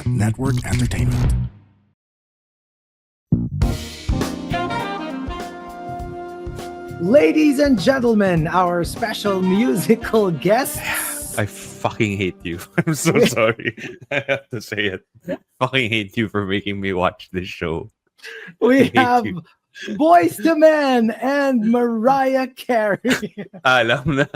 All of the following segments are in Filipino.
Network Entertainment. Ladies and gentlemen, our special musical guests. I fucking hate you. I'm so sorry. I have to say it. Fucking hate you for making me watch this show. We hate have you. Boyz II Men and Mariah Carey. Alam na.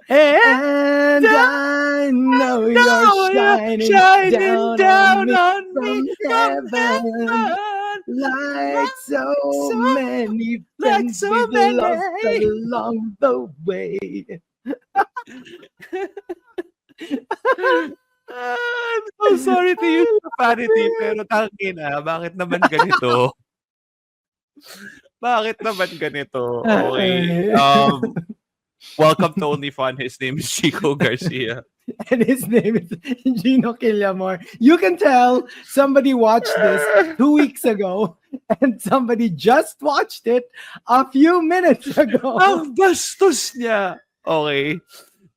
And I know you're shining down on me from heaven. Like so many friends we've lost along the way. I'm so sorry to use profanity, pero tangina, bakit naman ganito? Bakit naman ganito? Okay. Welcome to Only Fun. His name is Chico Garcia. And his name is Gino Quillamor. You can tell somebody watched this 2 weeks ago and somebody just watched it a few minutes ago. Ang bastos niya. Okay.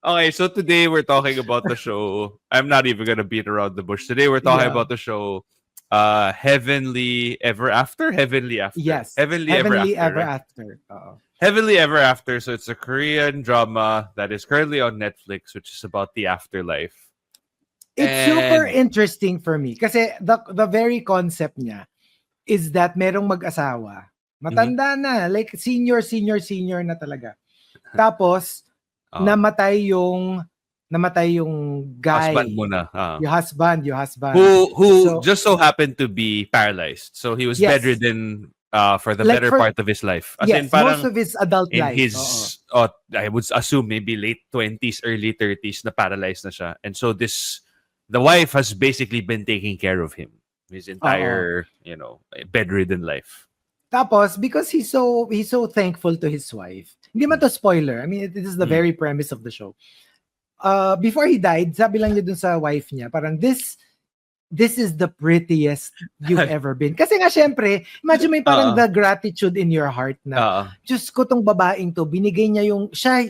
Okay, so today we're talking about the show. I'm not even gonna beat around the bush. Today we're talking about the show Heavenly Ever After? Heavenly After. Yes. Heavenly Ever After. Uh-oh. Heavenly Ever After. So it's a Korean drama that is currently on Netflix, which is about the afterlife. It's super interesting for me kasi the very concept niya is that merong mag-asawa. Matanda na, like senior na talaga. Tapos namatay yung guy. Husband muna. Yung husband. Who just so happened to be paralyzed. So he was Yes. bedridden for the better part of his life. As yes, in, parang most of his adult in life. his, I would assume maybe late 20s, early 30s na paralyzed na siya. And so the wife has basically been taking care of him his entire, bedridden life. Tapos, because he's so thankful to his wife. Hindi man to spoiler. I mean, this is the very premise of the show. Before he died, sabi lang niya dun sa wife niya, parang this is the prettiest you've ever been. Kasi nga syempre, imagine mo yung parang the gratitude in your heart na, Diyos ko tong babaeng to, binigay niya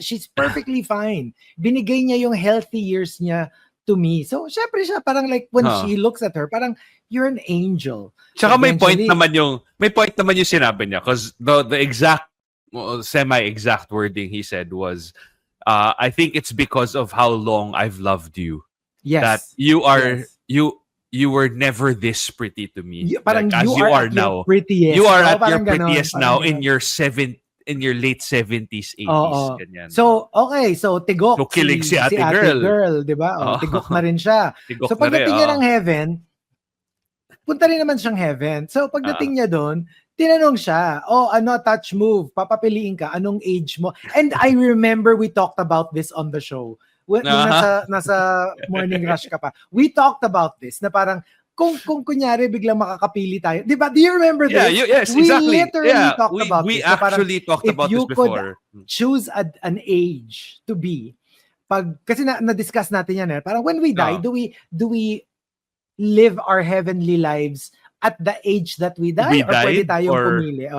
she's perfectly fine. Binigay niya yung healthy years niya to me. So, syempre siya parang like when she looks at her, parang you're an angel. Tsaka may point naman yung sinabi niya because the exact semi-exact wording he said was I think it's because of how long I've loved you. Yes. That you are you were never this pretty to me. Parang like, as you are now. Prettiest. You are at your prettiest ganon, now ganon. in your late 70s, 80s. Ganyan. So, okay. So, tigok. So, kilig si ate girl. Di ba? Tigok na rin siya. So, pagdating niya ng heaven, punta rin naman siyang heaven. So, pagdating niya doon, tinanong siya, touch move, papapiliin ka, anong age mo? And I remember we talked about this on the show. Nung nasa morning rush ka pa. We talked about this, na parang, kung kunyari biglang makakapili tayo. Di ba? Do you remember this? Yes, we exactly. literally talked about this. We actually talked about this before. If you could choose an age to be, kasi na-discuss natin yan, parang when we die, do we live our heavenly lives at the age that we die? Or pwede tayong pumili?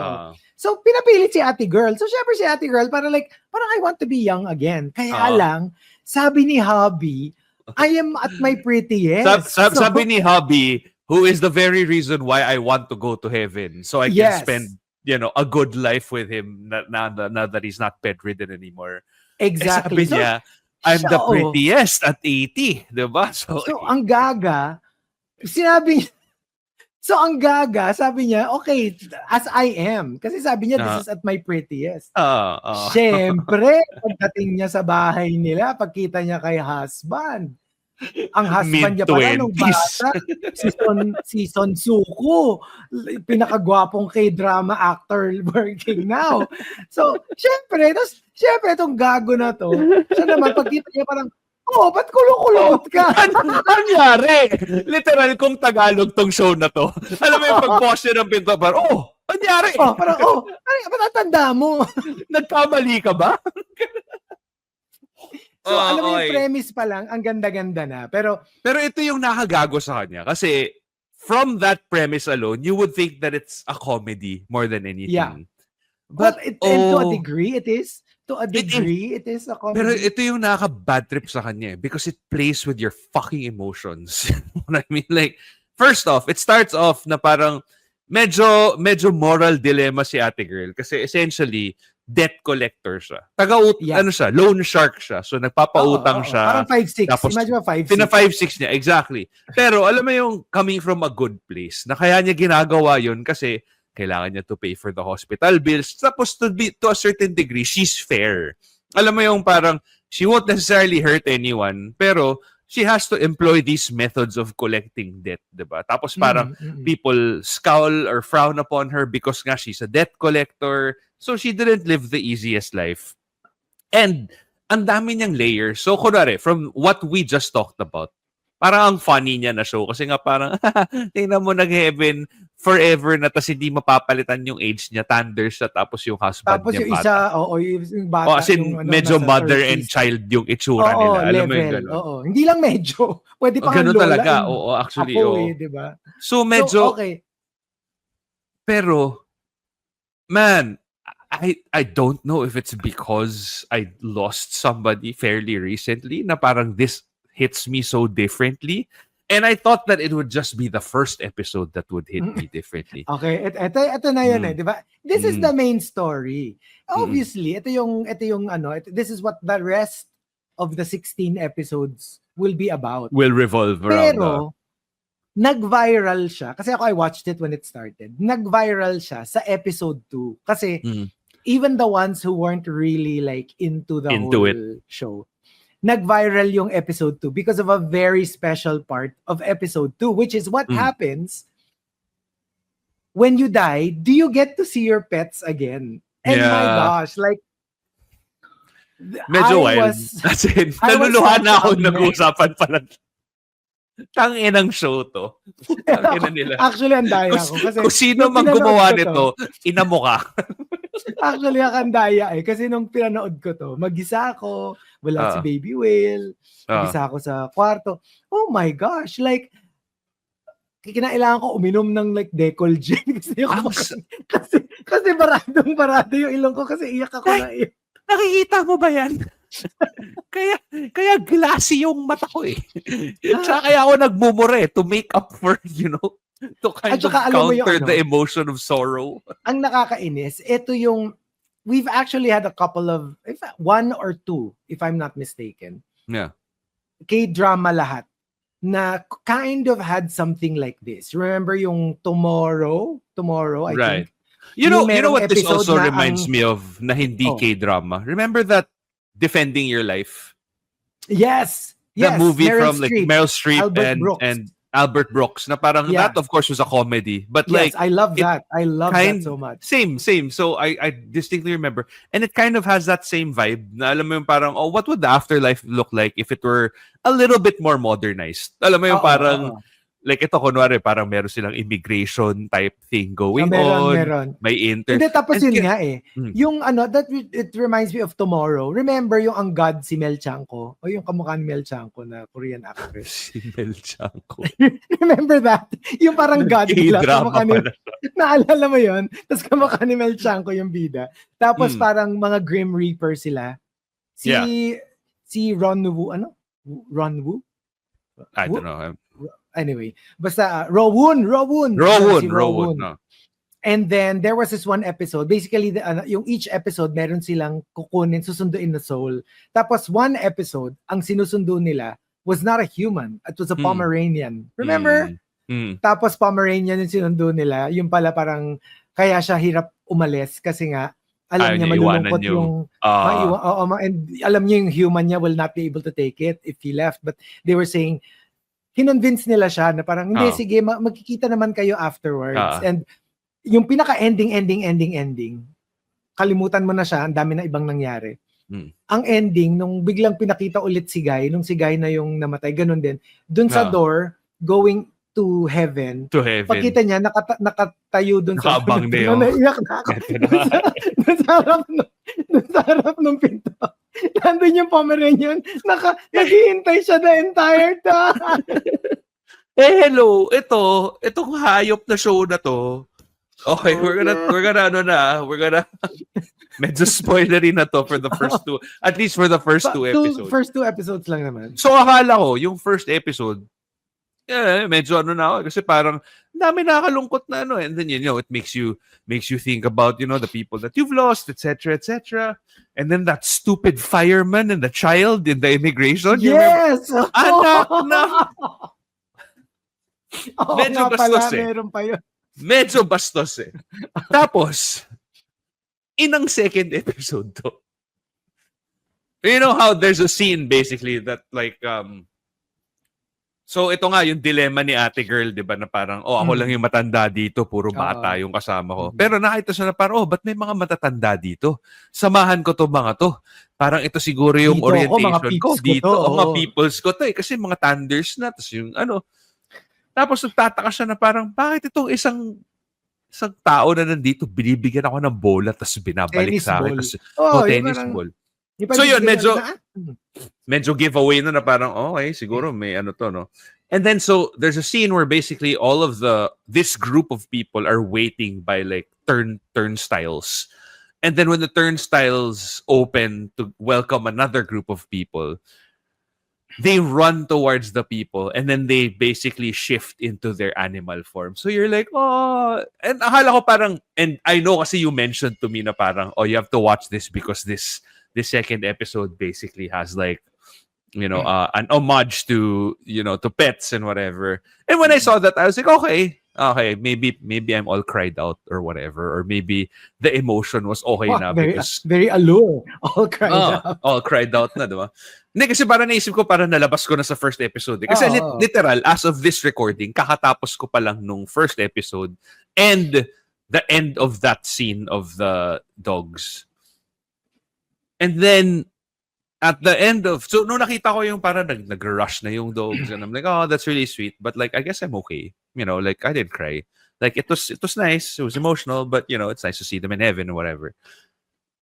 So, pinapilit si ate girl. So, syempre si ate girl, parang I want to be young again. Kaya lang, sabi ni hubby, I am at my prettiest. Sabi ni hubby, who is the very reason why I want to go to heaven. So I can spend, a good life with him now that he's not bedridden anymore. Exactly. Sabi niya, I'm the prettiest at 80. Diba? So ang gaga, sabi niya, okay, as I am. Kasi sabi niya, this is at my prettiest. Siyempre, pagdating niya sa bahay nila, pagkita niya kay husband. Ang husband niya pala nung bata, si Son Suku, pinakagwapong K-drama actor working now. So, syempre, itong gago na to, siya naman, pagkita niya parang, ba't kulong-kulot ka? Anyari? Literal, kung Tagalog tong show na to. Alam mo yung pag-pause niya ng pinto, parang, anyari? Parang, matatanda mo. Nagkamali ka ba? So, alam mo yung premise pa lang, ang ganda-ganda na. Pero ito yung nakagago sa kanya. Kasi, from that premise alone, you would think that it's a comedy more than anything. Yeah. But and to a degree, it is. To a degree, it is a comedy. Pero ito yung nakaka-bad trip sa kanya because it plays with your fucking emotions. what I mean? Like, first off, it starts off na parang medyo moral dilemma si ate girl kasi essentially debt collector siya. Ano siya, loan shark siya. So nagpapautang siya. Parang 5'6". Tapos Imagine mo 5'6". Pina 5'6 niya, exactly. Pero alam mo yung coming from a good place na kaya niya ginagawa yun kasi kailangan niya to pay for the hospital bills. Tapos to a certain degree, she's fair. Alam mo yung parang she won't necessarily hurt anyone, pero she has to employ these methods of collecting debt, diba? Tapos parang people scowl or frown upon her because nga she's a debt collector. So she didn't live the easiest life. And ang dami niyang layers. So kunwari, from what we just talked about, parang ang funny niya na show kasi nga parang tingnan mo nag-heaven forever na tas hindi mapapalitan yung age niya, thunder siya, tapos yung husband tapos niya yung bata. isa, yung bata. Kasi yung, medyo mother 30s. and child yung itsura nila. Alam mo yung gano'n. Hindi lang medyo. Pwede pa Gano'n lola talaga. Oo, actually. Ako diba? So medyo, okay. Pero, man, I don't know if it's because I lost somebody fairly recently na parang this hits me so differently. And I thought that it would just be the first episode that would hit me differently. Okay, ito na yun di ba? This is the main story. Obviously, ito yung this is what the rest of the 16 episodes will be about. Will revolve around. Pero, nag-viral siya. Kasi ako, I watched it when it started. Nag-viral siya sa episode 2. Kasi, even the ones who weren't really like into the whole show, nag-viral yung episode 2 because of a very special part of episode 2, which is what happens when you die. Do you get to see your pets again? And my gosh, like, medyo wild. As in, naluluhan na ako nag-uusapan pa lang. Tangin ang show to. Tangin nila. Actually, ang daya ko. Kasi kung sino mang gumawa nito, ina mo ka. Actually, ang daya Kasi nung pinanood ko to, mag-isa ako, wala si Baby Whale, mag-isa ako sa kwarto. Oh my gosh, like, kinailangan ko uminom ng like Decolgen kasi barado yung ilong ko kasi iyak ako na iyak. Nakikita mo ba yan? kaya glassy yung mata ko Tsaka kaya ako nagmumure to make up for, to kind of counter the emotion of sorrow. Ang nakakainis, ito yung, we've actually had a couple of, one or two, if I'm not mistaken. Yeah. K-drama lahat na kind of had something like this. Remember yung Tomorrow, I think. You know what this also reminds me of na hindi K-drama? Remember that Defending Your Life? Yes. The movie Meryl from like Meryl Streep and Albert Brooks na parang that of course was a comedy. But like I love that. I love that so much. Same. So I distinctly remember. And it kind of has that same vibe na alam mo yung parang, what would the afterlife look like if it were a little bit more modernized? Alam mo yung parang like ito kunwari parang meron silang immigration type thing going on. Meron. May internet. Hindi, tapos yun nga Yung it reminds me of Tomorrow. Remember yung ang God si Mel Chanko? O yung kamukha ni Mel Chanko na Korean actress. Si Mel Chanko. Remember that? Yung parang God nila. Naalala mo yun? Tapos kamukha ni Mel Chanko yung bida. Tapos parang mga Grim Reaper sila. Si Ron Wu, Ron Wu? I don't know. Anyway, basta Rowoon. No. And then there was this one episode. Basically, yung each episode meron silang susunduin na soul. Tapos one episode, ang sinusundo nila was not a human. It was a Pomeranian. Remember? Tapos Pomeranian yung sinundo nila. Yung pala parang kaya siya hirap umalis kasi nga alam niya malulungkot yung and alam niya yung human niya will not be able to take it if he left. But they were saying kinonvince nila siya na parang, hindi, sige, magkikita naman kayo afterwards. And yung pinaka-ending, kalimutan mo na siya, ang dami na ibang nangyari. Ang ending, nung biglang pinakita ulit si Guy, nung si Guy na yung namatay, ganun din, dun sa door, going to heaven, pagkita niya, nakatayo dun sa nakaabang na yun. Naiyak na ako. Dun sa harap ng pinto. Nandun yung Pomeranian, naghihintay siya the entire time. Hello, itong hayop na show na to. Okay, we're gonna medyo spoilery na to for the first two, at least for the first two episodes. First two episodes lang naman. So akala ko, yung first episode, medyo ano na ako kasi parang dami nakakalungkot na ano, and then it makes you think about the people that you've lost, etc., etc. And then that stupid fireman and the child in the immigration. You remember? Yes! Anak na. Oo Medyo nga pala, bastos meron pa yun. Medyo bastos eh. Tapos, inang second episode to. You know how there's a scene basically that like so ito nga yung dilemma ni ate girl, 'di ba, na parang ako lang yung matanda dito, puro bata yung kasama ko. Pero nakita siya na parang ba't may mga matatanda dito? Samahan ko 'to mga 'to. Parang ito siguro yung Dito orientation mga ko peeps dito, ko to, mga oo. peoples ko 'to kasi mga thunders na tapos yung tapos nagtataka siya na parang bakit itong isang tao na nandito binibigyan ako ng bola tapos binabalik Tennis sa akin ball. tapos Oo, yung tennis parang, ball. yung parang So yun, bigyan medyo na- medyo giveaway na parang okay, siguro may to, no? And then so there's a scene where basically all of this group of people are waiting by like turnstiles. And then when the turnstiles open to welcome another group of people, they run towards the people and then they basically shift into their animal form. So you're like, oh, and akala ko parang, and I know kasi you mentioned to me na parang, you have to watch this because this second episode basically has like, an homage to, to pets and whatever. And when I saw that, I was like, okay, maybe I'm all cried out or whatever, or maybe the emotion was okay na because very allure. All cried out. all cried out na, diba? Hindi, kasi parang naisip ko, parang nalabas ko na sa first episode. Kasi literal, as of this recording, kakatapos ko pa lang nung first episode and the end of that scene of the dogs. And then, at the end of, so nung nakita ko yung parang nag-rush na yung dogs, and I'm like, oh, that's really sweet. But like, I guess I'm okay. Like, I didn't cry. Like, it was nice. It was emotional, but it's nice to see them in heaven or whatever.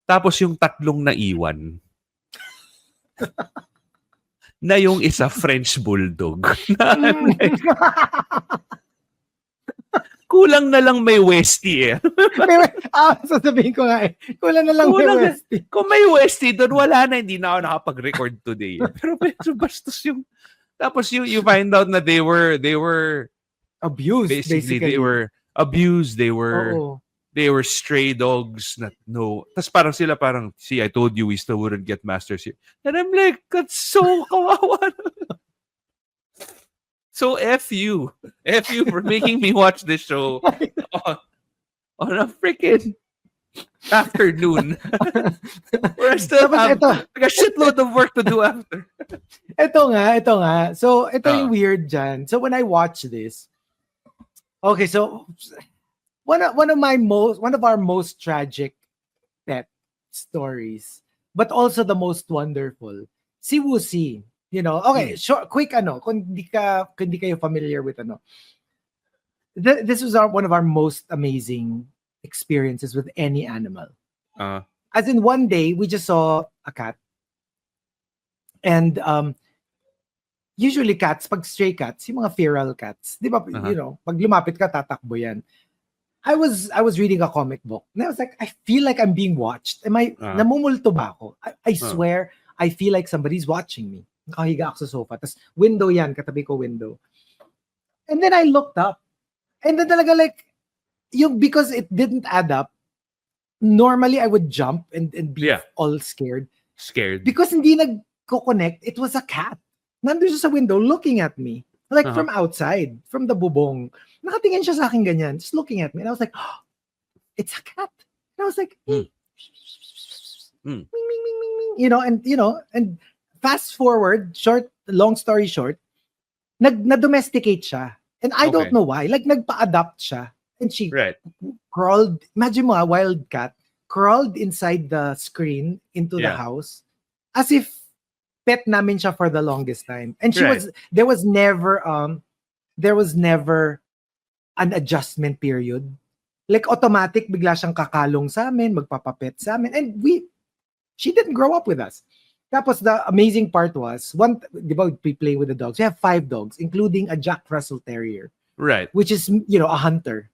Tapos yung tatlong naiwan, na yung isa French bulldog. Kulang na lang may Westie eh. Sasabihin ko nga eh. Kulang na lang may Westie. Kung may Westie doon, wala na. Hindi na ako nakapag-record today. Pero medyo bastos yung... Tapos you find out na they were abused, basically. They were abused. They were stray dogs. Tapos parang sila see, I told you we still wouldn't get masters here. And I'm like, that's so kawawa. So F you for making me watch this show on a freaking afternoon. Where I still have like a shitload of work to do after. Ito nga. So, ito yung weird dyan. So, when I watch this, okay, so, one of our most tragic pet stories, but also the most wonderful, si Wusi. Okay, short, quick kung di kayo familiar with this was one of our most amazing experiences with any animal. As in one day, we just saw a cat. And usually cats, pag stray cats, yung mga feral cats, di ba, pag lumapit ka, tatakbo yan. I was reading a comic book, and I was like, I feel like I'm being watched. Namumulto ba ako? I swear, I feel like somebody's watching me. Nakahiga ako sa sofa. Tapos window yan, katabi ko window. And then I looked up. And then talaga like, because it didn't add up, normally I would jump and be all scared. Because hindi nagko-connect, it was a cat. Nandun siya sa window looking at me. Like from outside, from the bubong. Nakatingin siya sa akin ganyan, just looking at me. And I was like, oh, it's a cat. And I was like, ming, ming, ming, ming. And fast forward, long story short, na-domesticate siya. And I don't know why. Like, nagpa-adopt siya. And she crawled, imagine mo a wild cat, crawled inside the screen into the house as if pet namin siya for the longest time. And there was never an adjustment period. Like, automatic, bigla siyang kakalong sa amin, magpapapet sa amin. And she didn't grow up with us. Tapos the amazing part was, di ba, we play with the dogs. We have 5 dogs, including a Jack Russell Terrier. Right. Which is, a hunter.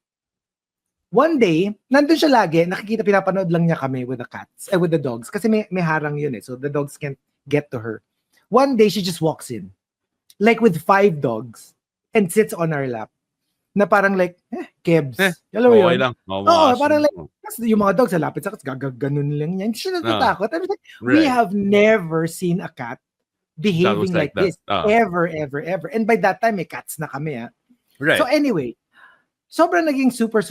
One day, nandun siya lagi, pinapanood lang niya kami with the cats, with the dogs. Kasi may harang yun so the dogs can't get to her. One day, she just walks in. Like with 5 dogs. and sits on our lap. Na parang like, kebs. Alam mo Okay yun? lang. Oo, parang like, yung mga dogs sa lapit sa gaganon lang yan. Hindi siya natatakot. I was like, we have never seen a cat behaving like this. Ever. And by that time, may cats na kami. Right. So anyway, sobrang naging super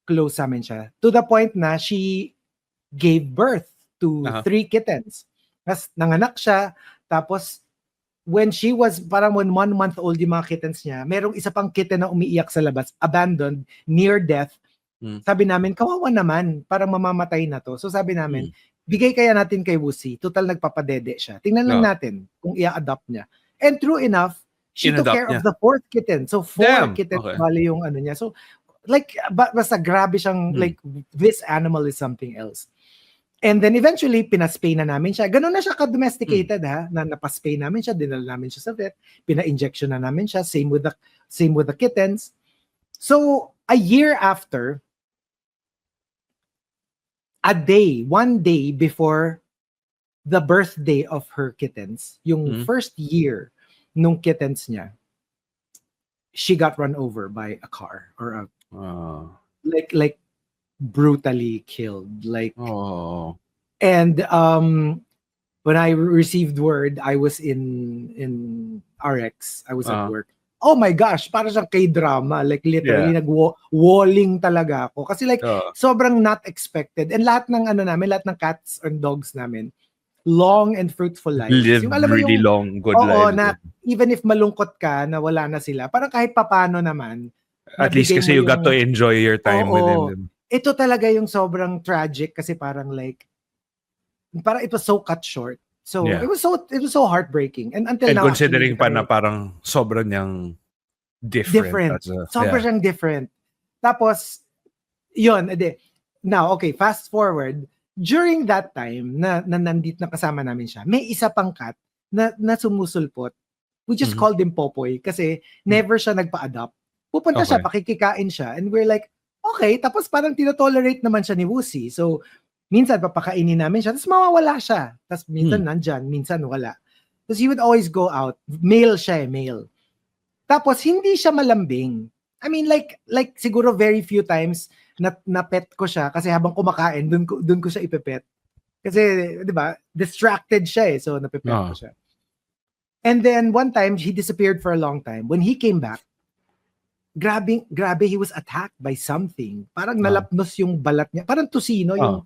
close sa amin siya. To the point na she gave birth to 3 kittens. Tapos nanganak siya. Tapos when she was, parang when 1 month old yung mga kittens niya, merong isa pang kitten na umiiyak sa labas, abandoned, near death. Sabi namin, kawawa naman, parang mamamatay na to. So sabi namin, bigay kaya natin kay Wusi, total nagpapadede siya. Tingnan lang natin kung i-adopt niya. And true enough, she took care of the 4th kitten. So 4 kittens bali yung ano niya. So like, basta grabe siyang, like, this animal is something else. And then eventually, pinaspay na namin siya. Ganun na siya ka-domesticated na napaspay namin siya, dinala namin siya sa vet, pina-injection na namin siya, same with the kittens. So, a year after, one day before the birthday of her kittens, yung first year nung kittens niya, she got run over by a car or like brutally killed, like and when I received word, I was in RX, I was at work. Oh my gosh, para siyang K-drama, like literally nag-walling talaga ako kasi like sobrang not expected. And lahat ng lahat ng cats and dogs namin, long and fruitful lives. Live yung alam mo really yung, long, good lives. Na even if malungkot ka na wala na sila, parang kahit papano naman, at least kasi you got to enjoy your time with them. Ito talaga yung sobrang tragic kasi parang like, parang it was so cut short. So it was so heartbreaking. And until now, considering pa na parang sobrang niyang different. Sobrang siyang different. Tapos, yun, now, okay, fast forward, during that time na nandito na kasama namin siya, may isa pang cat na sumusulpot. We just called him Popoy kasi never siya nagpa-adopt. Pupunta siya, pakikikain siya, and we're like, okay, tapos parang tinotolerate naman siya ni Wusi. So, minsan papakainin namin siya, tapos mawawala siya. Tapos minsan nandyan, minsan wala. Tapos he would always go out. Male siya male. Tapos hindi siya malambing. I mean, like siguro very few times na pet ko siya kasi habang kumakain, dun ko siya ipepet. Kasi, di ba, distracted siya so napepet ko siya. And then one time, he disappeared for a long time. When he came back, grabe, he was attacked by something. Parang nalapnos yung balat niya. Parang tusino yung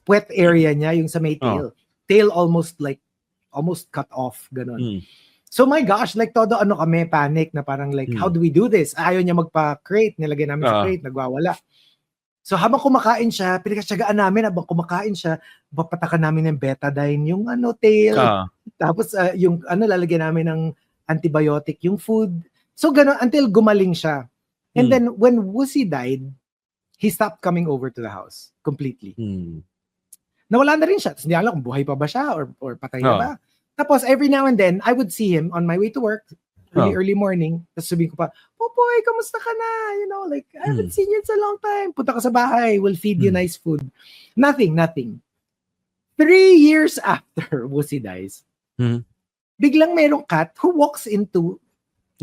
puwet area niya, yung sa may tail. Tail almost cut off, ganon. So my gosh, like todo kami, panic na parang like, how do we do this? Ayaw niya magpa-crate, nilagay namin sa crate, nagwawala. So habang kumakain siya, pinagkatsagaan namin, habang kumakain siya, papatakan namin ng betadine, yung tail. Tapos yung lalagyan namin ng antibiotic, yung food. So gano'n, until gumaling siya. And then when Wusi died, he stopped coming over to the house completely. Nawala na rin siya. Tapos hindi alam kung buhay pa ba siya or patay na ba. Tapos every now and then, I would see him on my way to work, early morning. Tapos sabihin ko pa, Popoy, kamusta ka na? You know, like, I haven't seen you in a long time. Punta ka sa bahay, we'll feed you nice food. Nothing. 3 years after Wusi dies, biglang merong cat who walks into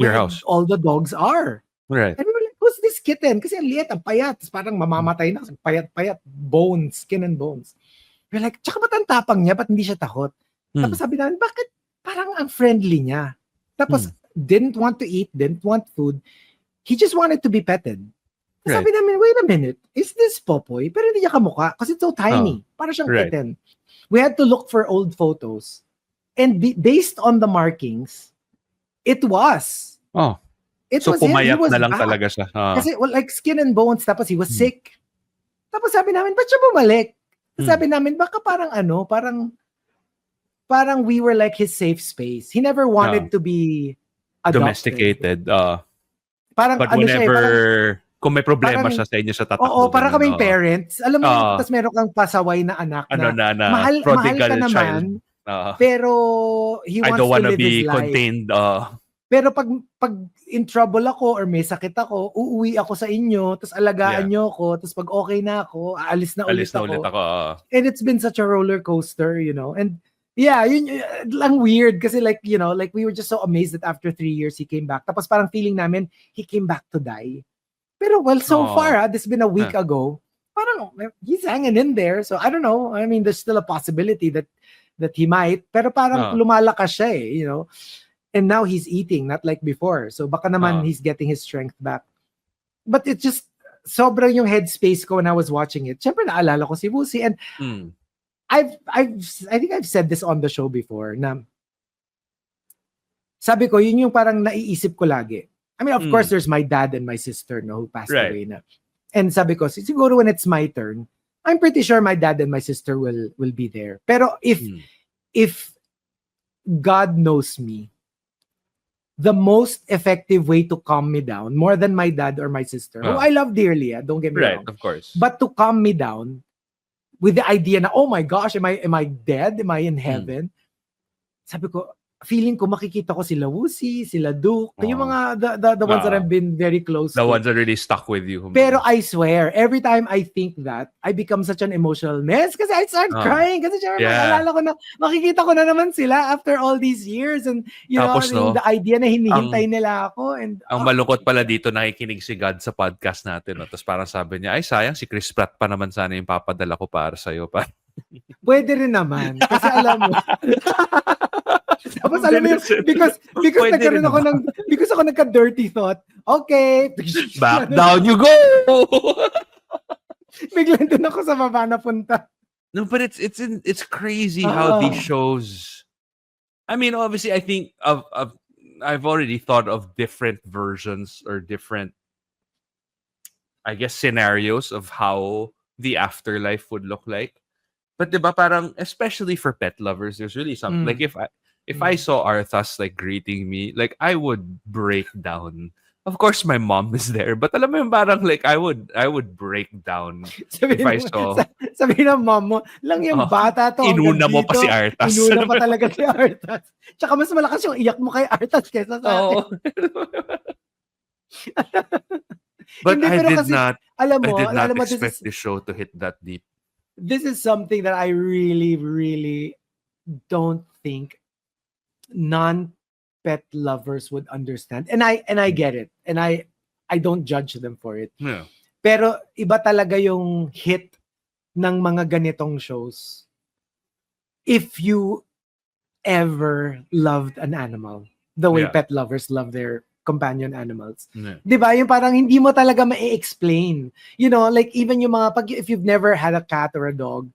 your house. All the dogs are. Right. And we were like, who's this kitten? Kasi ang liit, ang payat. Parang mamamatay na. Payat. Bones, skin and bones. We're like, tsaka ba't ang tapang niya? Ba't hindi siya takot? Tapos sabi namin, bakit parang ang friendly niya? Tapos didn't want to eat, didn't want food. He just wanted to be petted. Right. Sabi namin, wait a minute, is this Popoy? Pero hindi niya kamukha kasi it's so tiny. Para siyang kitten. We had to look for old photos. And based on the markings, it was. So pumayat na lang talaga siya. Kasi like skin and bones, tapos he was sick. Tapos sabi namin, ba't siya bumalik? Sabi namin, baka parang we were like his safe space. He never wanted to be adopted. Domesticated. Parang but whenever, kung may problema siya sa inyo, siya tatakbo. Oo, parang kaming parents. Alam mo, tapos meron kang pasaway na anak na mahal ka naman, pero he wants to live his life. I don't wanna be contained. Pero pag in trouble ako or may sakit ako, uuwi ako sa inyo, tapos alagaan nyo ako, tapos pag okay na ako, aalis na ulit ako. And it's been such a roller coaster, you know. And Yeah, yun lang weird kasi like, you know, like we were just so amazed that after 3 years he came back. Tapos parang feeling namin he came back to die. Pero well, so far, this has been a week ago. Parang he's hanging in there. So I don't know. I mean, there's still a possibility that he might. Pero parang lumalakas siya eh, you know. And now he's eating, not like before. So baka naman he's getting his strength back. But it's just sobrang yung headspace ko when I was watching it. Siyempre naalala ko si Wusi. And I think I've said this on the show before na sabi ko, yun yung parang naiisip ko lagi. I mean, of course, there's my dad and my sister who passed away na. And sabi ko, siguro when it's my turn, I'm pretty sure my dad and my sister will be there. Pero if God knows me, the most effective way to calm me down, more than my dad or my sister, who I love dearly, don't get me wrong. Of course. But to calm me down with the idea na, oh my gosh, am I dead? Am I in heaven? Sabi ko, feeling ko makikita ko sila Wusi, sila Duke, yung mga the ones that I've been very close the to. ones that really stuck with you. Pero I swear, every time I think that, I become such an emotional mess kasi I start crying kasi syempre maalala ko na makikita ko na naman sila after all these years and you Tapos, know, the idea na hinihintay nila ako and ang malungkot pala dito nakikinig si God sa podcast natin, no? Tapos parang sabi niya, ay sayang si Chris Pratt pa naman sana yung papadala ko para sa'yo pa. Pwede rin naman kasi alam mo tapos alam mo yun, because nagkaroon ako ng, because ako nagka-dirty thought, okay. Back down you go! Biglang doon ako sa baba na punta. No, but it's crazy how these shows, I mean, obviously, I think I've already thought of different versions or different, I guess, scenarios of how the afterlife would look like. But diba, parang, especially for pet lovers, there's really something, like if I saw Arthas like greeting me, like I would break down. Of course, my mom is there, but alam mo yung parang like I would break down if I saw. Sabi ng mom mo, lang yung bata to. Inuna mo pa si Arthas. Inuna pa talaga si Arthas. Tsaka mas malakas yung iyak mo kay Arthas kesa sa atin. But hindi, I did kasi, not this expect the show to hit that deep. This is something that I really, really don't think non-pet lovers would understand. And I get it. And I don't judge them for it. Yeah. Pero iba talaga yung hit ng mga ganitong shows. If you ever loved an animal, the way pet lovers love their companion animals. Yeah. Diba? Yung parang hindi mo talaga ma-explain. You know, like even yung mga, if you've never had a cat or a dog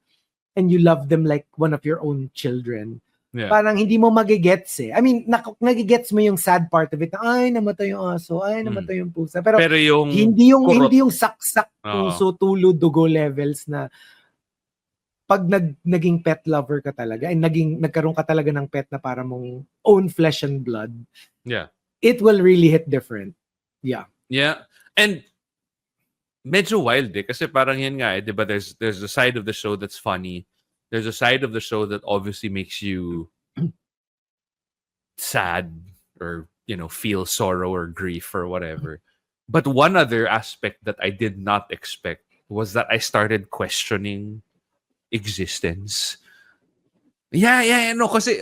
and you love them like one of your own children, parang hindi mo magigets eh. I mean, nagigets mo yung sad part of it. Ay, namatay yung aso. Ay, namatay yung pusa. Pero yung hindi yung saksak puso, tulo, dugo levels na pag naging pet lover ka talaga and nagkaroon ka talaga ng pet na para mong own flesh and blood. Yeah. It will really hit different. Yeah. Yeah. And medyo wild eh. Kasi parang yan nga eh. Diba? There's a side of the show that's funny. There's a side of the show that obviously makes you sad or, you know, feel sorrow or grief or whatever. But one other aspect that I did not expect was that I started questioning existence. Yeah. No, kasi,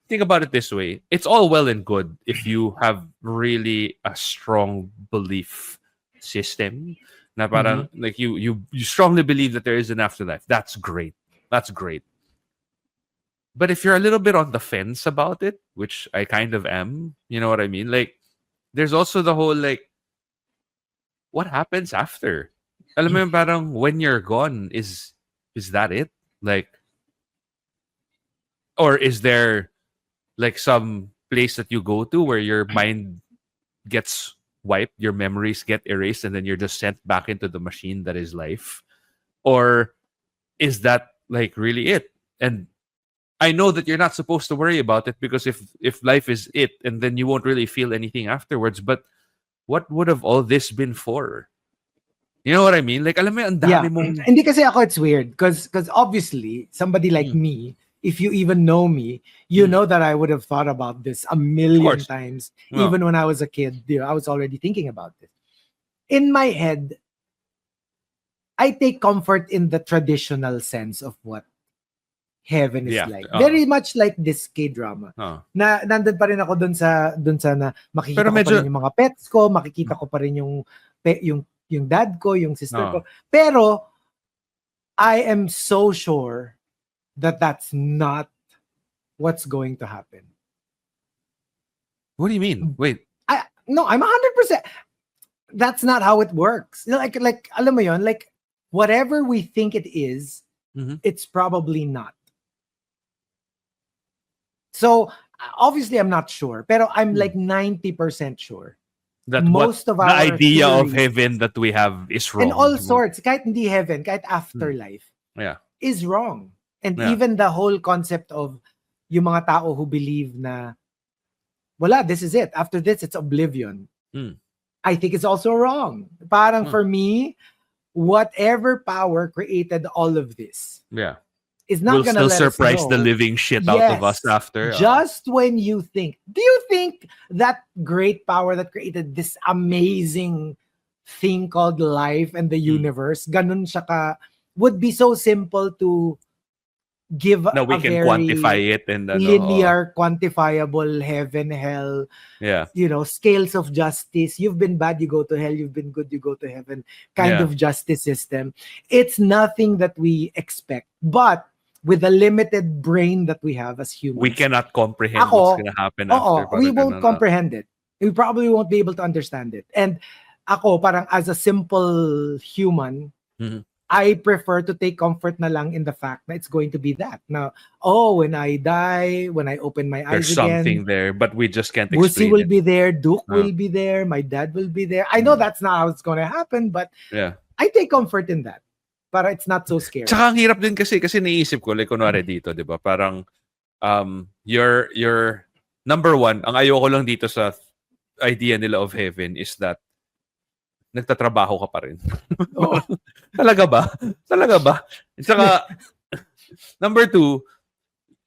think about it this way. It's all well and good if you have really a strong belief system. Na parang, like you strongly believe that there is an afterlife. That's great. That's great. But if you're a little bit on the fence about it, which I kind of am, you know what I mean? Like, there's also the whole, like, what happens after? Alam mo yung parang, when you're gone, is that it? Like, or is there, like, some place that you go to where your mind gets wiped, your memories get erased, and then you're just sent back into the machine that is life? Or is that, like, really it? And I know that you're not supposed to worry about it because if life is it, and then you won't really feel anything afterwards. But what would have all this been for? You know what I mean? Like, alam mo, ang dami mong... Hindi kasi ako, it's weird because obviously somebody like me, if you even know me, you know that I would have thought about this a million times. Even when I was a kid, I was already thinking about this. In my head, I take comfort in the traditional sense of what heaven is Yeah. like. Very much like this K-drama. Oh. Na nandun pa rin ako dun sa na makikita Pero ko pa medyo- rin yung mga pets ko, makikita ko pa rin yung dad ko, yung sister Oh. ko. Pero I am so sure that that's not what's going to happen. What do you mean? Wait. No, I'm 100%. That's not how it works. Like alam mo yon, like whatever we think it is, Mhm. it's probably not. So obviously I'm not sure, pero I'm like 90% sure. That Most of the our idea of theories heaven that we have is wrong. and all sorts, kahit hindi heaven, kahit afterlife, Yeah. is wrong. And Yeah. even the whole concept of yung mga tao who believe na wala, this is it. After this, it's oblivion. Hmm. I think it's also wrong. Parang for me, whatever power created all of this Yeah. is not We'll gonna still let surprise us the know. living shit out of us Yes. after. Just when you think, do you think that great power that created this amazing thing called life and the universe, ganun siya would be so simple to give No, we a can very quantify it and linear, quantifiable heaven, hell, yeah. scales of justice. You've been bad, you go to hell. You've been good, you go to heaven. Kind Yeah. of justice system. It's nothing that we expect. But with the limited brain that we have as humans, We cannot comprehend Ako, what's gonna happen after. we Parang won't ganun, comprehend it. We probably won't be able to understand it. And ako, parang as a simple human, Mhm. I prefer to take comfort na lang in the fact that it's going to be that. Now, when I die, when I open my There's eyes again, something there, but we just can't Wusi explain will it. be there, Duke will be there, my dad will be there. I know that's not how it's going to happen, but Yeah. I take comfort in that. Para it's not so scary. Tsaka ang hirap din kasi naisip ko, like kunwari dito, di ba? Parang, your number one, ang ayoko lang dito sa idea nila of heaven is that nagtatrabaho ka pa rin. Oo. Talaga ba? Talaga ba? Tsaka, number two,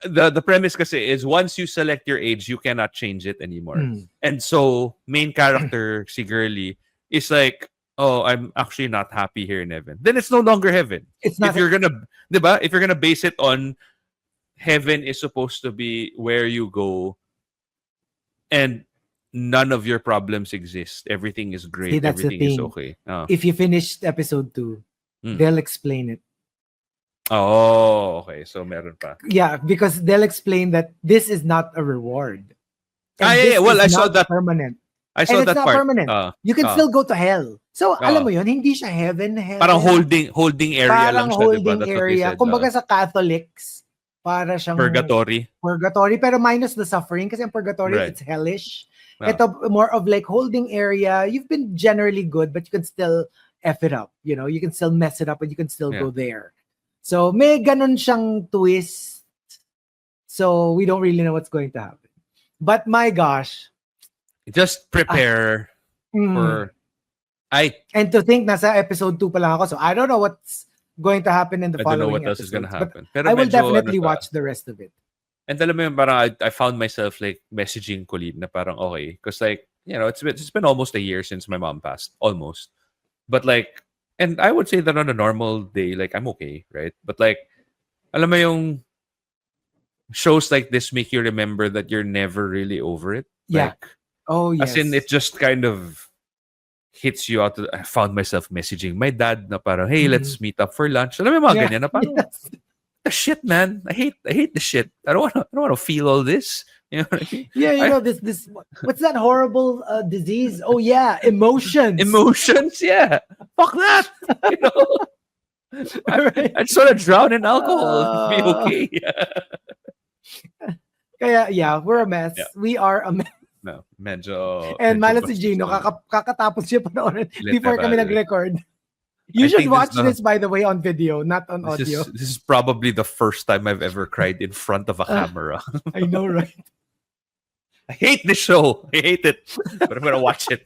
the premise kasi is once you select your age, you cannot change it anymore. And so, main character, si Girly, is like, oh, I'm actually not happy here in heaven. Then it's no longer heaven. It's not. If you're gonna, diba? If you're gonna base it on heaven is supposed to be where you go and none of your problems exist. Everything is great. See, that's the Everything is thing. okay. If you finish episode 2, they'll explain it. Oh, okay. So meron pa. Yeah, because they'll explain that this is not a reward. And Yeah. this Well, is I saw not that. permanent. I saw And it's that not part. permanent. You can still go to hell. So, alam mo yun, hindi siya heaven. Parang holding area lang Parang siya, holding diba? That's what they area. said. Kumbaga sa Catholics, para siyang Purgatory. pero minus the suffering kasi ang purgatory, Right. it's hellish. Yeah. Ito, more of like holding area. You've been generally good, but you can still F it up. You can still mess it up, but you can still go there. So, may ganun siyang twist. So, we don't really know what's going to happen. But my gosh. Just prepare for... And to think nasa episode 2 pa lang ako. So, I don't know what's going to happen in the following I don't know what else episodes, is gonna happen. But Pero I will medyo, definitely watch the rest of it. And alam mo yun, parang I found myself like messaging Colleen na parang okay. Because like, it's been almost a year since my mom passed. Almost. But like, and I would say that on a normal day, like I'm okay, right? But like, alam mo yung shows like this make you remember that you're never really over it. Yeah. Like, oh, yes. As in, it just kind of hits you out. I found myself messaging my dad na parang, hey, let's meet up for lunch. Alam mo yung mga ganyan na parang, the shit, man. I hate the shit. I don't want to feel all this. You know what I mean? Yeah, this what's that horrible disease? Oh yeah, emotions. Emotions, yeah. Fuck that. Right. I just want to drown in alcohol and be okay. Kaya yeah, we're a mess. Yeah. We are a mess. No, medyo. And malo si Gino, kakatapos siya panoorin before kami nag-record. You should watch this, by the way, on video, not on audio. This is probably the first time I've ever cried in front of a camera. I know, right? I hate this show. I hate it. But I'm going to watch it.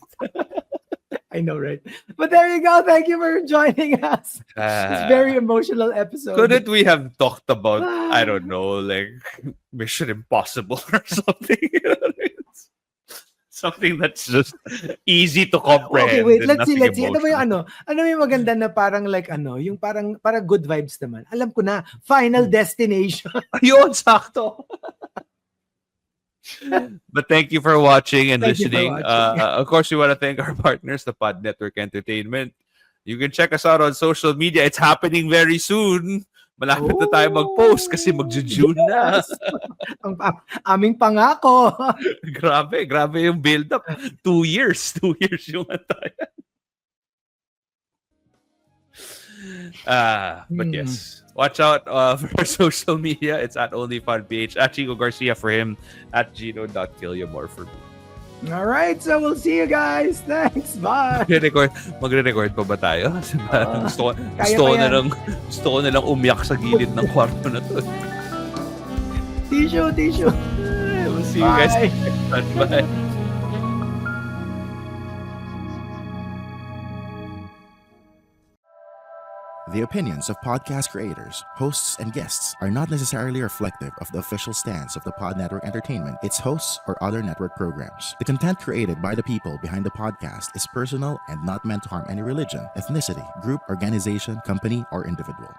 I know, right? But there you go. Thank you for joining us. It's very emotional episode. Couldn't we have talked about, I don't know, like Mission Impossible or something? Something that's just easy to comprehend. Okay, wait, and let's see. nothing Ano ba yung emotional. ano ba yung maganda na parang like yung parang good vibes naman. Alam ko na, Final Destination. Ayun, sakto. But thank you for watching and Thank you for listening. watching. Of course, we want to thank our partners, the Pod Network Entertainment. You can check us out on social media. It's happening very soon. Malapit na tayo mag-post kasi mag-June na. Yes. Ang aming pangako. grabe yung build-up. 2 years. 2 years yung antayan. But yes, watch out for our social media. It's at OnlyFunPH, at Chico Garcia for him, at Gino.Killiamore for me. All right, so we'll see you guys. Thanks. Bye. Magre-record pa ba tayo? Kasi parang gusto ko na lang umiyak sa gilid ng kwarto na to. Tissue. We'll see you guys next time. Bye. The opinions of podcast creators, hosts, and guests are not necessarily reflective of the official stance of the Pod Network Entertainment, its hosts, or other network programs. The content created by the people behind the podcast is personal and not meant to harm any religion, ethnicity, group, organization, company, or individual.